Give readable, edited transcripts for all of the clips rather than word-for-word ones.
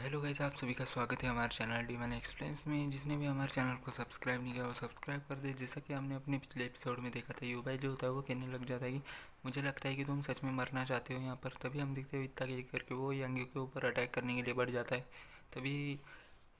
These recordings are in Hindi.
हेलो गाइस, आप सभी का स्वागत है हमारे चैनल डी मैन एक्सप्लेन्स में। जिसने भी हमारे चैनल को सब्सक्राइब नहीं किया वो सब्सक्राइब कर दे। जैसा कि हमने अपने पिछले एपिसोड में देखा था, युवाई जो होता है वो कहने लग जाता है कि मुझे लगता है कि तुम सच में मरना चाहते हो यहाँ पर। तभी हम देखते हैं इतना कह करके वो यांगी के ऊपर अटैक करने के लिए बढ़ जाता है। तभी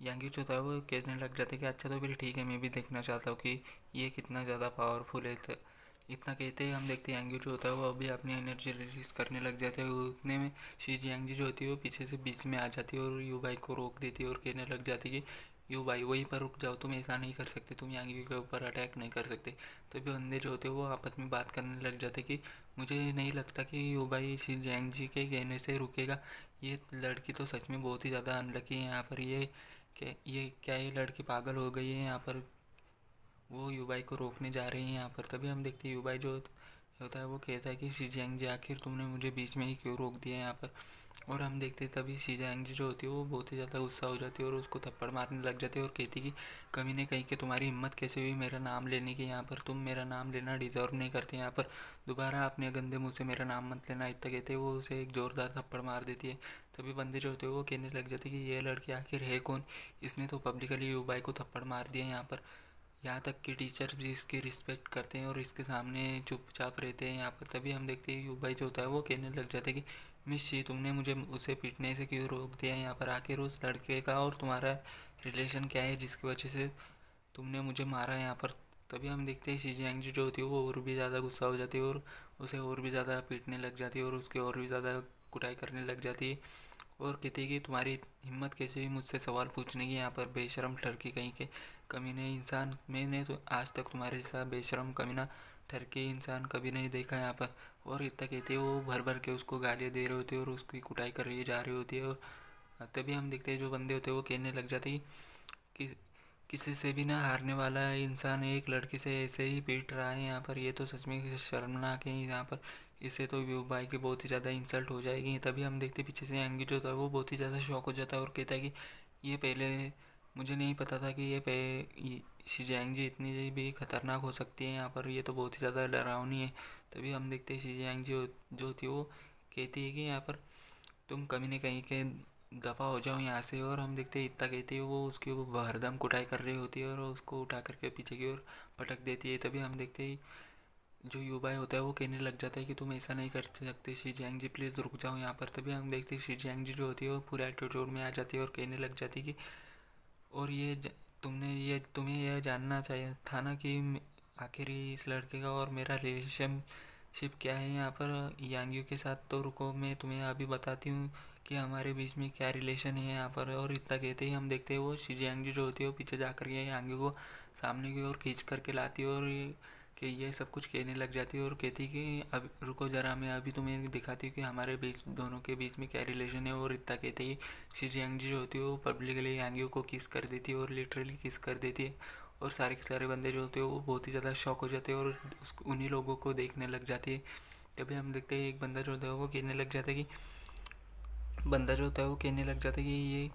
यांगी जो होता है वो कहने लग जाता है कि अच्छा तो फिर ठीक है, मैं भी देखना चाहता हूँ कि ये कितना ज़्यादा पावरफुल है। इतना कहते ही हम देखते हैं यांगी जो होता है वो अभी अपनी एनर्जी रिलीज करने लग जाते हैं। उतने में शी जियांग जी जो होती है वो पीछे से बीच में आ जाती है और यू बाई को रोक देती है और कहने लग जाती है कि यू बाई वहीं पर रुक जाओ, तुम ऐसा नहीं कर सकते, तुम यांगी के ऊपर अटैक नहीं कर सकते। तभी बंदे जो होते हैं वो आपस में बात करने लग जाते कि मुझे नहीं लगता कि यू बाई शी जियांग जी के कहने से रुकेगा। ये लड़की तो सच में बहुत ही ज़्यादा अनलकी है यहाँ पर। ये क्या ये लड़की पागल हो गई है यहाँ पर। वो युबाई को रोकने जा रही हैं यहाँ पर। तभी हम देखते हैं युबाई जो होता है वो कहता है कि शीजियांग जी, आखिर तुमने मुझे बीच में ही क्यों रोक दिया यहाँ पर। और हम देखते हैं तभी शीजियांग जी जो होती है वो बहुत ही ज़्यादा गुस्सा हो जाती है और उसको थप्पड़ मारने लग जाती है और कहती कि कभी ने कहीं के तुम्हारी हिम्मत कैसे हुई मेरा नाम लेने की यहाँ पर। तुम मेरा नाम लेना डिज़र्व नहीं करते यहाँ पर। दोबारा अपने गंदे मुँह से मेरा नाम मत लेना। इतना कहते वो उसे एक ज़ोरदार थप्पड़ मार देती है। तभी बंदे जो होते हैं वो कहने लग जाते कि ये लड़की आखिर है कौन, इसने तो पब्लिकली युबाई को थप्पड़ मार दिया यहाँ पर। यहाँ तक कि टीचर भी इसकी रिस्पेक्ट करते हैं और इसके सामने चुपचाप रहते हैं यहाँ पर। तभी हम देखते हैं युबाई जो होता है वो कहने लग जाता है कि मिस जी, तुमने मुझे उसे पीटने से क्यों रोक दिया यहाँ पर। आखिर उस लड़के का और तुम्हारा रिलेशन क्या है जिसकी वजह से तुमने मुझे मारा यहाँ पर। तभी हम देखते हैं शी जियांग जी जो होती है वो और भी ज़्यादा गुस्सा हो जाती है और उसे और भी ज़्यादा पीटने लग जाती है और उसके और भी ज़्यादा कुटाई करने लग जाती है और कहती है कि तुम्हारी हिम्मत कैसे हुई मुझसे सवाल पूछने की यहाँ पर, बेशरम ठरकी कहीं के कमीने इंसान। मैंने तो आज तक तुम्हारे जैसा बेशरम कमीना ठरकी इंसान कभी नहीं देखा यहाँ पर। और इतना कहते हैं वो भर भर के उसको गालियाँ दे रहे होते हैं और उसकी कुटाई कर रही जा रही होती है। और तभी हम देखते हैं जो बंदे होते हैं वो कहने लग जाते हैं कि किसी से भी ना हारने वाला इंसान एक लड़की से ऐसे ही पीट रहा है यहाँ पर। ये तो सच में शर्मनाक है यहाँ पर। इससे तो व्यू भाई की बहुत ही ज़्यादा इंसल्ट हो जाएगी। तभी हम देखते पीछे से एंगी जो था वो बहुत ही ज़्यादा शॉक हो जाता है और कहता है कि ये पहले मुझे नहीं पता था कि शिजियांग जी इतनी भी खतरनाक हो सकती है यहाँ पर। ये तो बहुत ही ज़्यादा डरावनी है। तभी हम देखते हैं शिजियांग जी जो थी वो कहती है कि यहाँ पर तुम कभी न कहीं के दफ़ा हो जाओ यहाँ से। और हम देखते हैं इतना कहती है वो उसकी वो हरदम कुटाई कर रही होती है और उसको उठा करके पीछे की ओर पटक देती है। तभी हम देखते हैं जो युवाई होता है वो कहने लग जाता है कि तुम ऐसा नहीं कर सकते शी जियांग जी, प्लीज़ रुक जाओ यहाँ पर। तभी हम देखते हैं शी जियांग जी जो होती है वो पूरे एटीट्यूड में आ जाती है और कहने लग जाती है कि और तुम्हें यह जानना चाहिए था ना कि आखिर इस लड़के का और मेरा रिलेशनशिप क्या है यहाँ पर यांगियो के साथ। तो रुको, मैं तुम्हें अभी बताती हूँ कि हमारे बीच में क्या रिलेशन है यहाँ पर। और इतना कहते ही हम देखते हैं वो शिजियांग जी जो होती है वो पीछे जा कर के यांगियो को सामने की ओर खींच करके लाती है और कि ये सब कुछ कहने लग जाती है और कहती कि अब रुको ज़रा, मैं अभी तुम्हें दिखाती हूँ कि हमारे बीच दोनों के बीच में क्या रिलेशन है। और इतना कहते ही शी जियांग जी जो होती है वो पब्लिकली यांगियो को किस कर देती है और लिटरली किस कर देती है। और सारे के सारे बंदे जो होते हैं वो बहुत ही ज़्यादा शॉक हो जाते हैं और उन्हीं लोगों को देखने लग जाती है। तभी हम देखते हैं एक बंदा जो होता है वो कहने लग जाता है कि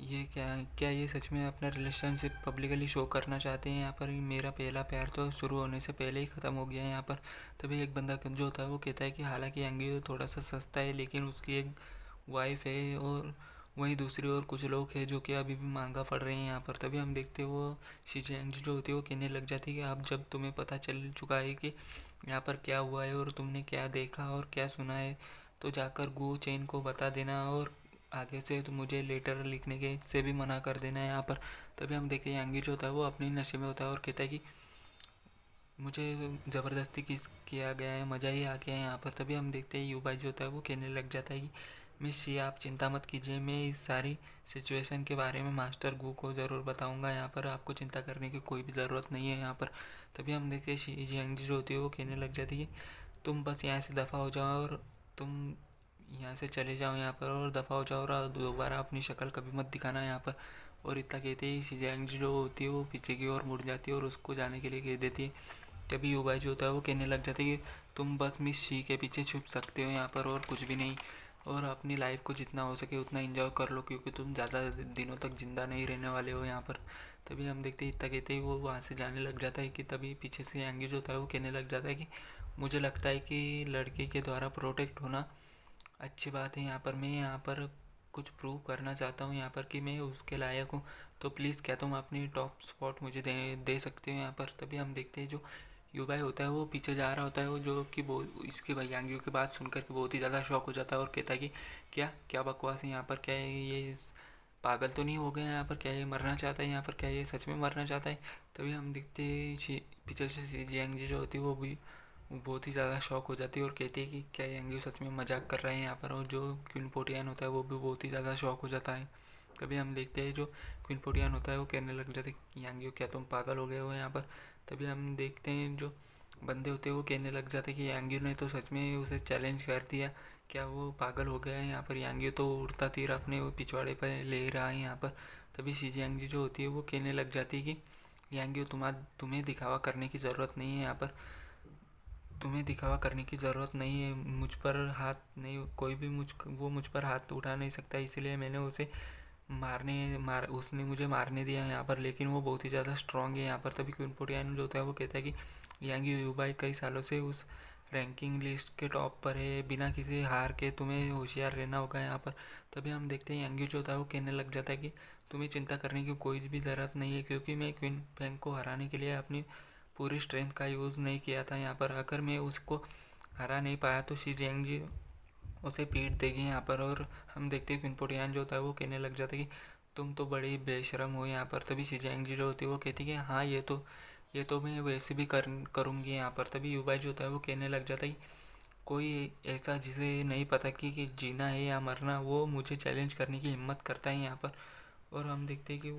ये क्या क्या ये सच में अपना रिलेशनशिप पब्लिकली शो करना चाहते हैं यहाँ पर। मेरा पहला प्यार तो शुरू होने से पहले ही ख़त्म हो गया है यहाँ पर। तभी एक बंदा जो होता है वो कहता है कि हालांकि एंगी थोड़ा सा सस्ता है लेकिन उसकी एक वाइफ है और वहीं दूसरी ओर कुछ लोग हैं जो कि अभी भी महंगा पड़ रहे हैं यहाँ पर। तभी हम देखते हैं वो शीजेंग जो होती है वो कहने लग जाती है कि अब जब तुम्हें पता चल चुका है कि यहाँ पर क्या हुआ है और तुमने क्या देखा और क्या सुना है तो जाकर गो चेन को बता देना और आगे से तो मुझे लेटर लिखने के से भी मना कर देना है यहाँ पर। तभी हम देखते हैं यांगी जो होता है वो अपनी नशे में होता है और कहता है कि मुझे ज़बरदस्ती किया गया है, मज़ा ही आ गया है यहाँ पर। तभी हम देखते हैं युबाई जो होता है वो कहने लग जाता है कि मिस शी, आप चिंता मत कीजिए, मैं इस सारी सिचुएशन के बारे में मास्टर गू को ज़रूर बताऊंगा यहाँ पर। आपको चिंता करने की कोई भी ज़रूरत नहीं है यहाँ पर। तभी हम देखते हैं शी जियांग जो होती है वो कहने लग जाती है तुम बस यहाँ से दफ़ा हो जाओ और तुम यहाँ से चले जाओ यहाँ पर और दफ़ा हो जाओ और दोबारा अपनी शक्ल कभी मत दिखाना यहाँ पर। और इतना कहते ही शिजियांग जो होती है वो पीछे की ओर मुड़ जाती है और उसको जाने के लिए कह देती है। तभी युबाई जो होता है वो कहने लग जाता है कि तुम बस मिस शी के पीछे छुप सकते हो यहाँ पर और कुछ भी नहीं। और अपनी लाइफ को जितना हो सके उतना एंजॉय कर लो क्योंकि तुम ज़्यादा दिनों तक ज़िंदा नहीं रहने वाले हो यहाँ पर। तभी हम देखते ही इतना कहते ही वो वहाँ से जाने लग जाता है कि तभी पीछे से यांगी जो होता है वो कहने लग जाता है कि मुझे लगता है कि लड़के के द्वारा प्रोटेक्ट होना अच्छी बात है यहाँ पर। मैं यहाँ पर कुछ प्रूव करना चाहता हूँ यहाँ पर कि मैं उसके लायक हूँ, तो प्लीज़ क्या तुम अपनी टॉप स्पॉट मुझे दे दे सकते हो यहाँ पर। तभी हम देखते हैं जो युवाई होता है वो पीछे जा रहा होता है, वो जो कि इसके यांगियों की बात सुनकर के बहुत ही ज़्यादा शॉक हो जाता है और कहता है कि क्या क्या बकवास है यहाँ पर, क्या ये पागल तो नहीं हो गया यहाँ पर, क्या ये मरना चाहता है यहाँ पर, क्या ये सच में मरना चाहता है। तभी हम देखते हैं पीछे से शी जियांग जो होती है वो भी बहुत ही ज़्यादा शॉक हो जाती है और कहती है कि क्या यांग्यो सच में मजाक कर रहे हैं यहाँ पर। और जो क्वीन पोटियान होता है वो भी बहुत ही ज़्यादा शॉक हो जाता है। तभी हम देखते हैं जो क्वीन पोटियान होता है वो कहने लग जाते हैं कि यांग्यो क्या तुम पागल हो गए हो यहाँ पर। तभी हम देखते हैं जो बंदे होते हैं वो कहने लग जाते हैं कि यांग्यो ने तो सच में उसे चैलेंज कर दिया, क्या वो पागल हो गया है यहाँ पर, यांग्यो तो उड़ता तीर अपने वो पिछवाड़े पर ले रहा है यहाँ पर। तभी शी जियांग जो होती है वो कहने लग जाती है कि यांग्यो तुम्हें दिखावा करने की ज़रूरत नहीं है यहाँ पर, तुम्हें दिखावा करने की ज़रूरत नहीं है, मुझ पर हाथ नहीं, कोई भी मुझ पर हाथ उठा नहीं सकता, इसलिए मैंने उसे उसने मुझे मारने दिया यहाँ पर, लेकिन वो बहुत ही ज़्यादा स्ट्रांग है यहाँ पर। तभी क्वीन पोटियानो जो होता है वो कहता है कि यांगी युबाई कई सालों से उस रैंकिंग लिस्ट के टॉप पर है, बिना किसी हार के तुम्हें होशियार रहना होगा यहाँ पर। तभी हम देखते हैं यांगी जो होता है वो कहने लग जाता है कि तुम्हें चिंता करने की कोई भी ज़रूरत नहीं है, क्योंकि मैं क्वीन फेंग को हराने के लिए अपनी पूरी स्ट्रेंथ का यूज़ नहीं किया था यहाँ पर। अगर मैं उसको हरा नहीं पाया तो शी जियांग उसे पीट देगी यहाँ पर। और हम देखते हैं क्वीन पोटियान जो होता है वो कहने लग जाता है कि तुम तो बड़ी बेशरम हो यहाँ पर। तभी शी जियांग जो होती है वो कहती है कि हाँ ये तो मैं वैसे भी करूँगी यहाँ पर। तभी युबाई जो होता है वो कहने लग जाता है कि कोई ऐसा जिसे नहीं पता कि जीना है या मरना, वो मुझे चैलेंज करने की हिम्मत करता है यहाँ पर। और हम देखते हैं कि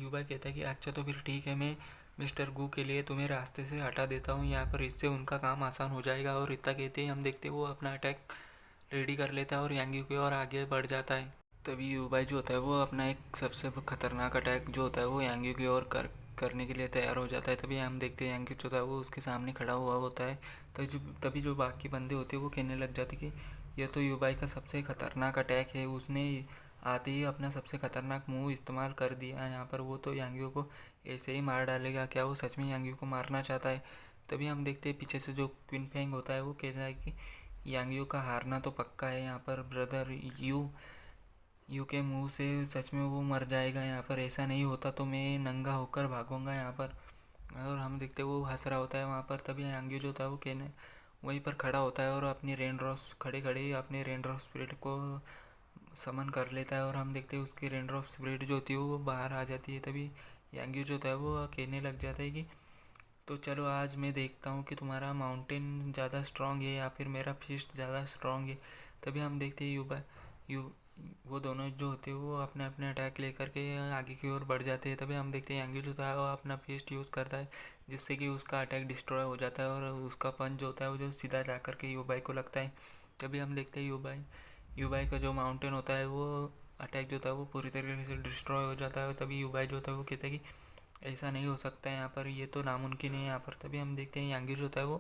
युवा कहता है कि अच्छा तो फिर ठीक है, मैं मिस्टर गू के लिए तुम्हें रास्ते से हटा देता हूँ यहाँ पर, इससे उनका काम आसान हो जाएगा। और इतना कहते ही हम देखते हैं वो अपना अटैक रेडी कर लेता है और यांगी की ओर आगे बढ़ जाता है। तभी युबाई जो होता है वो अपना एक सबसे खतरनाक अटैक जो होता है वो यांगी की ओर करने के लिए तैयार हो जाता है। तभी हम देखते हैं यांगी जो होता है वो उसके सामने खड़ा हुआ होता है। तभी जो बाकी बंदे होते हैं वो कहने लग जाते कि यह तो युबाई का सबसे खतरनाक अटैक है, उसने आते ही अपना सबसे खतरनाक मूव इस्तेमाल कर दिया है यहाँ पर, वो तो यांगियो को ऐसे ही मार डालेगा, क्या वो सच में यांगियो को मारना चाहता है। तभी हम देखते हैं पीछे से जो क्वीन फेंग होता है वो कहता है कि यांगियो का हारना तो पक्का है यहाँ पर ब्रदर, यू के मुंह से सच में वो मर जाएगा यहाँ पर, ऐसा नहीं होता तो मैं नंगा होकर भागूंगा यहाँ पर। और हम देखते हैं वो हंस रहा होता है वहाँ पर। तभी यांगियो जो होता है वो कहने वहीं पर खड़ा होता है और अपनी रेनड्रॉप्स खड़े खड़े अपने रेनड्रॉप स्पिरिट को समन कर लेता है। और हम देखते हैं उसकी रेनड्रॉप स्पिरिट जो होती है वो बाहर आ जाती है। तभी यांगियो जो होता है वो कहने लग जाता है कि तो चलो आज मैं देखता हूँ कि तुम्हारा माउंटेन ज़्यादा स्ट्रांग है या फिर मेरा फिस्ट ज़्यादा स्ट्रांग है। तभी हम देखते हैं यू वो दोनों जो होते हैं वो अपने अपने अटैक लेकर के आगे की ओर बढ़ जाते हैं। तभी हम देखते हैं यांगी जो होता है वो अपना फिस्ट यूज़ करता है, जिससे कि उसका अटैक डिस्ट्रॉय हो जाता है और उसका पंच जो होता है वो जो सीधा जा कर के युबाई को लगता है। तभी हम देखते हैं युबाई का जो माउंटेन होता है वो अटैक जो होता है वो पूरी तरीके से डिस्ट्रॉय हो जाता है। तभी युबाई जो होता है वो कहता है कि ऐसा नहीं हो सकता है यहाँ पर, ये तो नामुमकिन है यहाँ पर। तभी हम देखते हैं यांगी जो होता है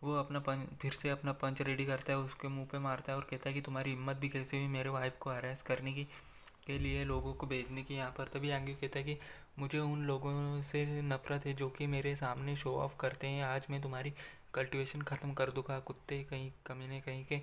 वो अपना फिर से अपना पंच रेडी करता है, उसके मुंह पे मारता है और कहता है कि तुम्हारी हिम्मत भी कैसे हुई मेरे वाइफ को हरास करने की के लिए लोगों को भेजने की यहाँ पर। तभी यांगी कहता है कि मुझे उन लोगों से नफरत है जो कि मेरे सामने शो ऑफ करते हैं, आज मैं तुम्हारी कल्टिवेशन ख़त्म कर दूँगा कुत्ते कहीं कमीने कहीं के।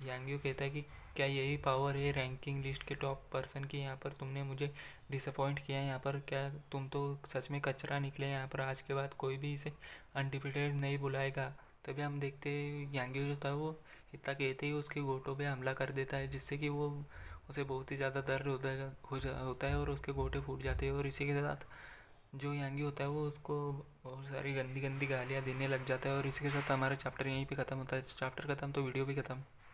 यांगियो कहता है कि क्या यही पावर है रैंकिंग लिस्ट के टॉप पर्सन की, यहाँ पर तुमने मुझे डिसअपॉइंट किया है यहाँ पर, क्या तुम तो सच में कचरा निकले यहाँ पर, आज के बाद कोई भी इसे अनडिफिटेड नहीं बुलाएगा। तभी हम देखते हैं यांगियो जो था वो इतना कहते ही उसके घोटों पे हमला कर देता है, जिससे कि वो उसे बहुत ही ज़्यादा दर्द होता है और उसके घोटे फूट जाते हैं। और इसी के साथ जो यांगी होता है वो उसको बहुत सारी गंदी गंदी गालियाँ देने लग जाता है। और इसी के साथ हमारा चैप्टर यहीं पे ख़त्म होता है। चैप्टर ख़त्म तो वीडियो भी ख़त्म।